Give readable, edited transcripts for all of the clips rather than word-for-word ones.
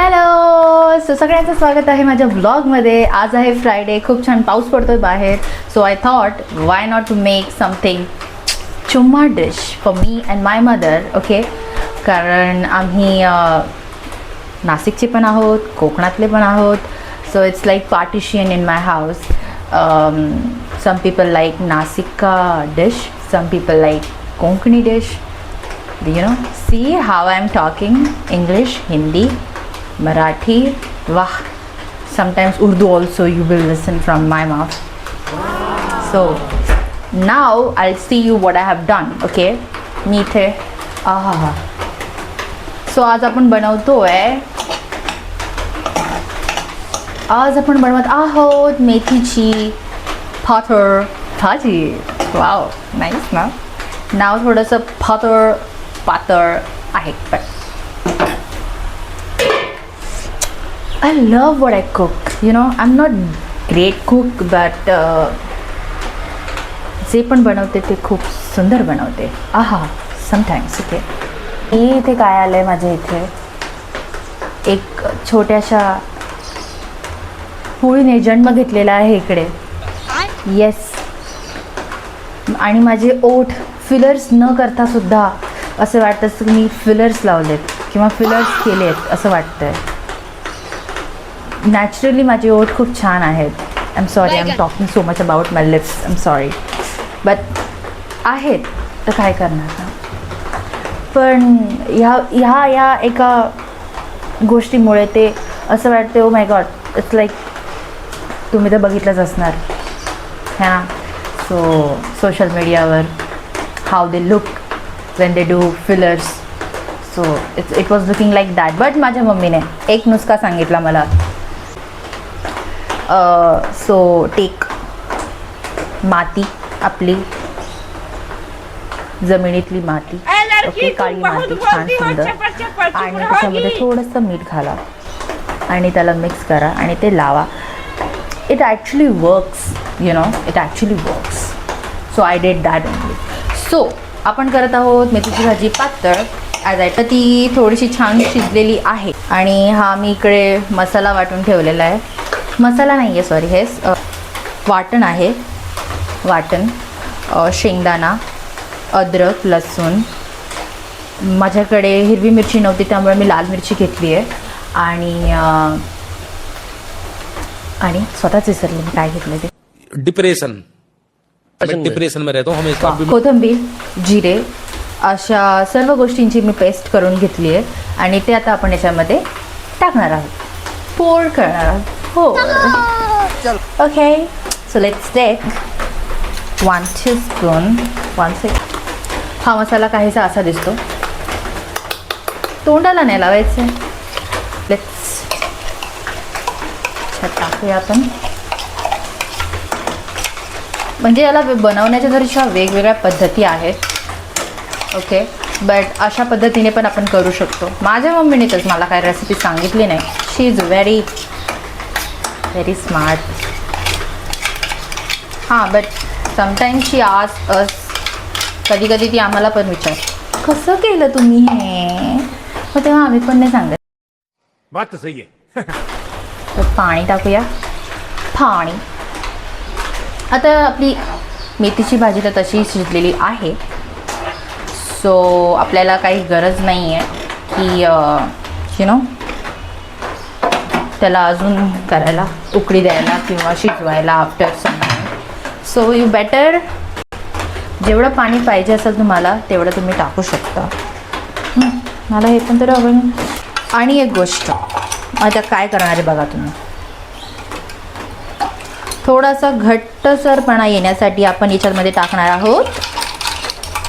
Hello, so सगळ्यांचं स्वागत आहे माझ्या ब्लॉगमध्ये. आज आहे फ्रायडे, खूप छान पाऊस पडतोय बाहेर. So I thought why not to make something चुम्मा dish for me and my mother. Okay, कारण आम्ही नाशिकचे पण आहोत, कोकणातले पण आहोत. So it's like partition in my house. Some people like नासिका dish, some people like Konkani dish. You know, see how I'm talking English, Hindi, Marathi, wah, sometimes Urdu also you will listen from my mouth. So now I'll see you what I have done. Okay, मी इथे so आज आपण बनवत आहोत मेथीची पातळ भाजी. Wow, nice ना. नाव थोडंसं पातळ आहे, पण I love what I cook. You know, I'm not great cook, but जे पण बनवते ते खूप सुंदर बनवते. समटाइम्स. ओके, इथे काय आलंय माझ्या इथे, एक छोट्याशा होळीने जन्म घेतलेला आहे इकडे. येस, आणि माझे ओठ फिलर्स न करता सुद्धा असं वाटतं की मी फिलर्स लावलेत किंवा फिलर्स केलेत असं वाटतंय. नॅचरली माझे ओठ खूप छान आहेत. I am sorry, I am talking so much about my lips. I am sorry, but आहेत तर काय करणार. पण ह्या एका गोष्टीमुळे ते असं वाटते, oh my God, it's like तुम्ही तर बघितलंच असणार ह्या सोशल मीडियावर how they look when they do fillers. So it was looking like that. But माझ्या मम्मीने एक नुस्खा सांगितला मला. सो टेक माती, आपली जमिनीतली माती, ओके, काळी माती, छान सुंदर, आणि त्याच्यामध्ये थोडंसं मीठ घाला आणि त्याला मिक्स करा आणि ते लावा. It actually works, you know, it actually works. So I did that only. So आपण करत आहोत मेथीची भाजी पातळ. ॲज आय ती थोडीशी छान शिजलेली आहे. आणि हा मी इकडे मसाला वाटून ठेवलेला आहे. मसाला नाही आहे, सॉरी, हे वाटण आहे. वाटण, शेंगदाणा, अद्रक, लसूण. माझ्याकडे हिरवी मिरची नव्हती त्यामुळे मी लाल मिरची घेतली आहे. आणि स्वतःच विसरले मी काय घेतलं ते. डिप्रेशन में रहता हूँ हमेशा. कोथिंबीर, जिरे, अशा सर्व गोष्टींची मी पेस्ट करून घेतली आहे आणि ते आता आपण याच्यामध्ये टाकणार आहोत, पोर करणार आहोत. हो, okay. So let's take 1 teaspoon. हा मसाला काहीसा असा दिसतो, तोंडाला नाही लावायचं. लेट्स टाकूया आपण. म्हणजे याला बनवण्याच्या जरशा वेगवेगळ्या पद्धती आहेत, ओके, बट अशा पद्धतीने पण आपण करू शकतो. माझ्या मम्मीने तर मला काय रेसिपी सांगितली नाही. She is very very smart. But sometimes she asks us, कधी कधी ती आम्हाला पण विचार, कसं केलं तुम्ही हे, मग तेव्हा आम्ही पण नाही सांगत. बात सही आहे. तर पाणी टाकूया, पाणी. आता आपली मेथीची भाजी तर तशी शिजलेली आहे. सो आपल्याला काही गरज नाही आहे की यू नो त्याला अजून करायला, उकळी द्यायला किंवा शिजवायला after some. So you better जेवढं पाणी पाहिजे असेल तुम्हाला तेवढं तुम्ही टाकू शकता. मला हे पण तर हवं. आणि एक गोष्ट आता काय करणार आहे बघा तुम्ही, थोडासा घट्टसरपणा येण्यासाठी आपण याच्यामध्ये टाकणार आहोत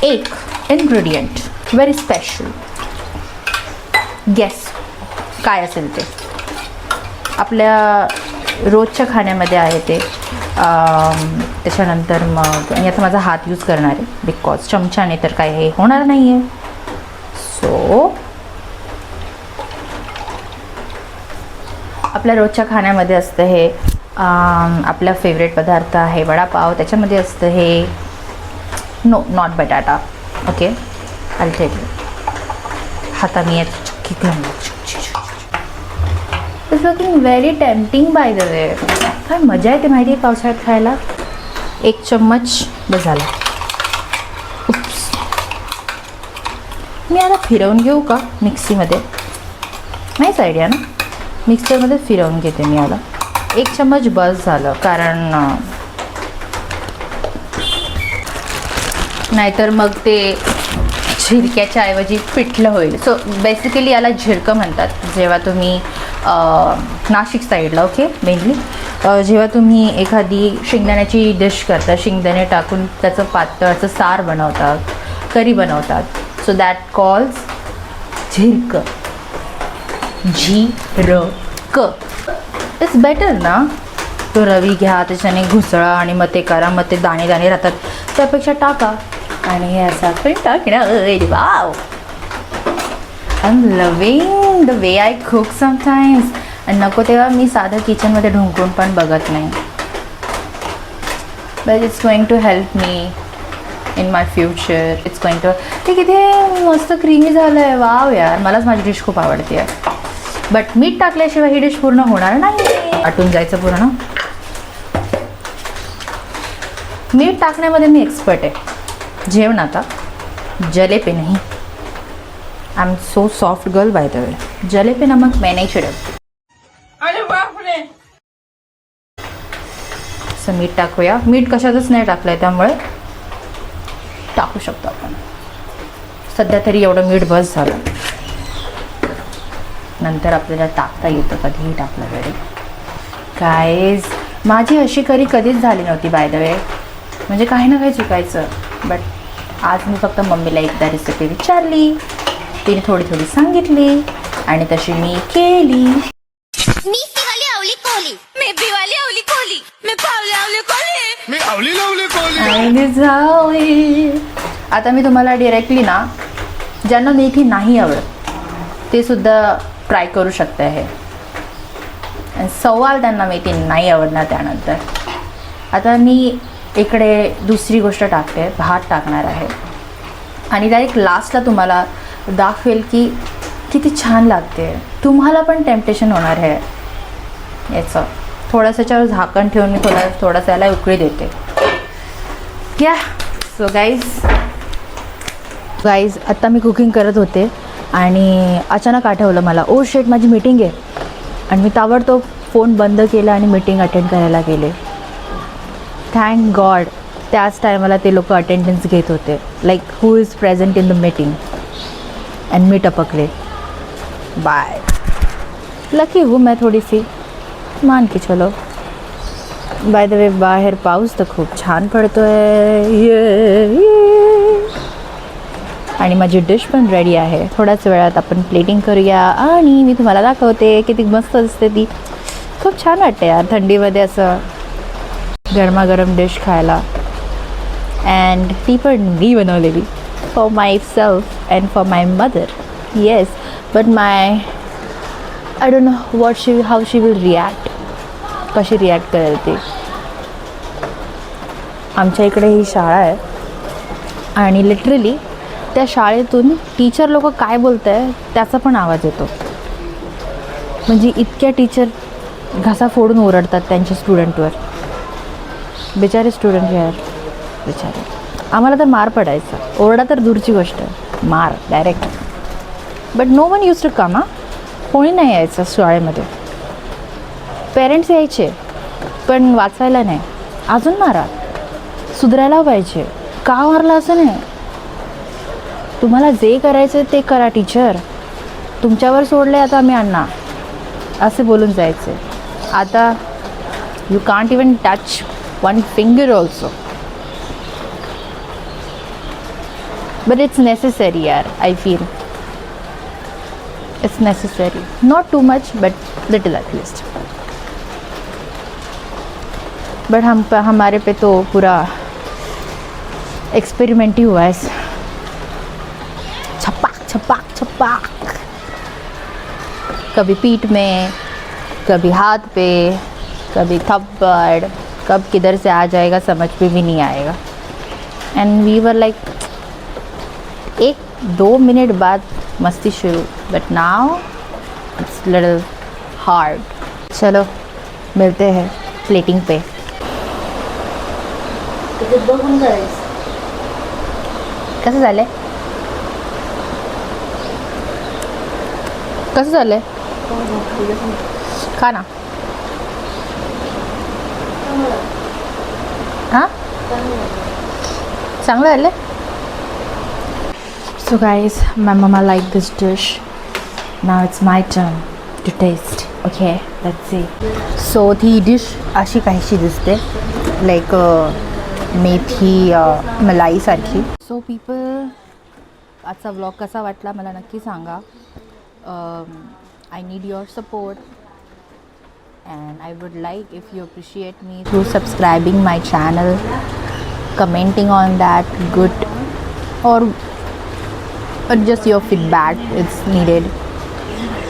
एक इन्ग्रेडियंट, व्हेरी स्पेशल. गेस काय असेल ते. आपल्या रोजच्या खाण्यामध्ये आहे ते. त्याच्यानंतर मग याचा माझा हात यूज करणार आहे बिकॉज चमच्याने तर काय हे होणार नाही आहे. सो आपल्या रोजच्या खाण्यामध्ये असतं हे. आपला फेवरेट पदार्थ आहे वडापाव, त्याच्यामध्ये असतं हे. नो, नॉट बटाटा. Okay, I tell you. हाताने चक्की घेऊन is looking very tempting bye the वे. काय मजा येते माहिती आहे पावसाळ्यात खायला. 1 चम्मच बस झाला. उप्स. मी आता फिरवून घेऊ का मिक्सीमध्ये. नाहीच आयडिया ना. मिक्सरमध्ये फिरवून घेते मी याला. 1 चम्मच बस झालं, कारण नाहीतर मग ते झिरक्याच्या ऐवजी पिठलं होईल. सो बेसिकली याला झिरकं म्हणतात. जेव्हा तुम्ही नाशिक साईडला ओके मेनली जेव्हा तुम्ही एखादी शेंगदाण्याची डिश करता, शेंगदाणे टाकून त्याचं पातळचं सार बनवतात, करी बनवतात. सो दॅट कॉल्स झिरकं. झिरकं इट्स बेटर ना. तो रवी घ्या, त्याच्याने घुसळा आणि मग ते करा, मग ते दाणे दाणे राहतात. त्यापेक्षा टाका आणि हे असं पण टाकणं. Wow, I am loving the way I cook sometimes. आणि नको तेव्हा मी साधं किचनमध्ये ढुंकून पण बघत नाही. But it's going to help me in my future. It's going to. ते किती मस्त क्रीमी झालं आहे. वाव यार, मलाच माझी डिश खूप आवडते आहे. बट मीठ टाकल्याशिवाय ही डिश पूर्ण होणार नाही. आटून जायचं पूर्ण. मीठ टाकण्यामध्ये मी एक्सपर्ट आहे. जेवणाचा जलेपे नहीं. I am so soft girl by the way. जलेपे नमक मैं नहीं छिड़कती. अरे बापरे. असं मीठ टाकूया. मीठ कशातच नाही टाकलंय त्यामुळे टाकू शकतो आपण. सध्या तरी एवढं मीठ बस झालं. नंतर आपल्याला टाकता येतं कधीही टाकलं तरी. गाईज, माझी अशी करी कधीच झाली नव्हती बाय द वे. म्हणजे काही ना काही चुकायचं. बट आज मी फक्त मम्मीला एकदा रेसिपी विचारली, तिने थोडी थोडी सांगितली आणि तशी मी केली. मी वाली आवली कोली, मी बिवाली आवली कोली, मी पावली आवली कोली, मी आवली लावली कोली. आणि जाऊया. आता मी तुम्हाला डिरेक्टली ना, ज्यांना मेथी नाही आवडत ते सुद्धा ट्राय करू शकते हे. आणि सवाल त्यांना मेथी नाही आवडणार त्यानंतर. आता मी इकडे दुसरी गोष्ट टाकते. भात टाकणार आहे आणि डायरेक्ट लास्टला तुम्हाला दाखवेल की किती छान लागते. तुम्हाला पण टेम्पटेशन होणार आहे याचं. थोडंसं याच्यावर झाकण ठेवून मी थोडंसं याला उकळी देते. या सो गाईज आत्ता मी कुकिंग करत होते आणि अचानक आठवलं मला, ओ शेट माझी मीटिंग आहे. आणि मी ताबडतोब फोन बंद केला आणि मीटिंग अटेंड करायला गेले. थँक गॉड त्याच टायमाला ते लोक अटेंडन्स घेत होते. Like who is present in the meeting. And मी टपकले. बाय. लकी हूँ मैं थोडी सी, मान के चलो. बाय द वे बाहेर पाऊस तर खूप छान पडतो आहे. आणि माझी डिश पण रेडी आहे. थोड्याच वेळात आपण प्लेटिंग करूया आणि मी तुम्हाला दाखवते किती मस्त दिसते ती. खूप छान वाटते यार थंडीमध्ये असं गरमागरम डिश खायला. अँड ती पण मी बनवलेली for my self and for my mother. Yes, but my I don't know how she will react. कशी रिॲक्ट करेल ती. आमच्या इकडे ही शाळा आहे आणि लिटरली त्या शाळेतून टीचर लोक काय बोलत आहे त्याचा पण आवाज येतो. म्हणजे इतक्या टीचर घसा फोडून ओरडतात त्यांच्या स्टुडंटवर. बिचारे स्टुडंट यार, बिचारे. आम्हाला तर मार पडायचा. ओरडा तर दूरची गोष्ट, मार direct. But no one use to come. कोणी नाही यायचं शाळेमध्ये. पेरेंट्स यायचे पण वाचायला नाही. अजून मारा. सुधारायला पाहिजे. का मारलं असं नाही. तुम्हाला जे करायचं ते करा टीचर. तुमच्यावर सोडले आता आम्ही अण्णा असे बोलून जायचे. आता you can't even touch one finger also. But it's necessary यार. I feel it's necessary. Not too much but little at least. But हमारे पे तो पूरा एक्सपेरिमेंट ही हुआ है. छपाक छपाक छपाक. कभी पीठ में, कभी हाथ पे, कभी थप्पड़. कब किधर से आ जाएगा समझ में भी नहीं आएगा. And we were like 1-2 minute बाद मस्ती शुरू. But now it's little hard. चलो मिलते हैं प्लेटिंग पे. कसं झालंय? कसं झालंय? खा ना. हां चांगलं झालं. So guys, my mama liked this dish. Now it's my turn to taste. Okay, let's see. So ती डिश अशी काहीशी दिसते, लाईक मेथी मलाईसारखी. सो पीपल, आजचा व्लॉग कसा वाटला मला नक्की सांगा. I need your support and I would like if you appreciate me through subscribing my channel, commenting on that good or just your feedback, it's needed,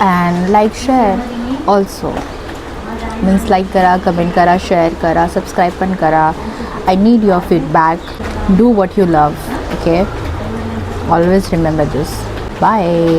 and like share also, means like करा, comment करा, share करा, subscribe पण करा. I need your feedback. Do what you love. Okay, always remember this. Bye.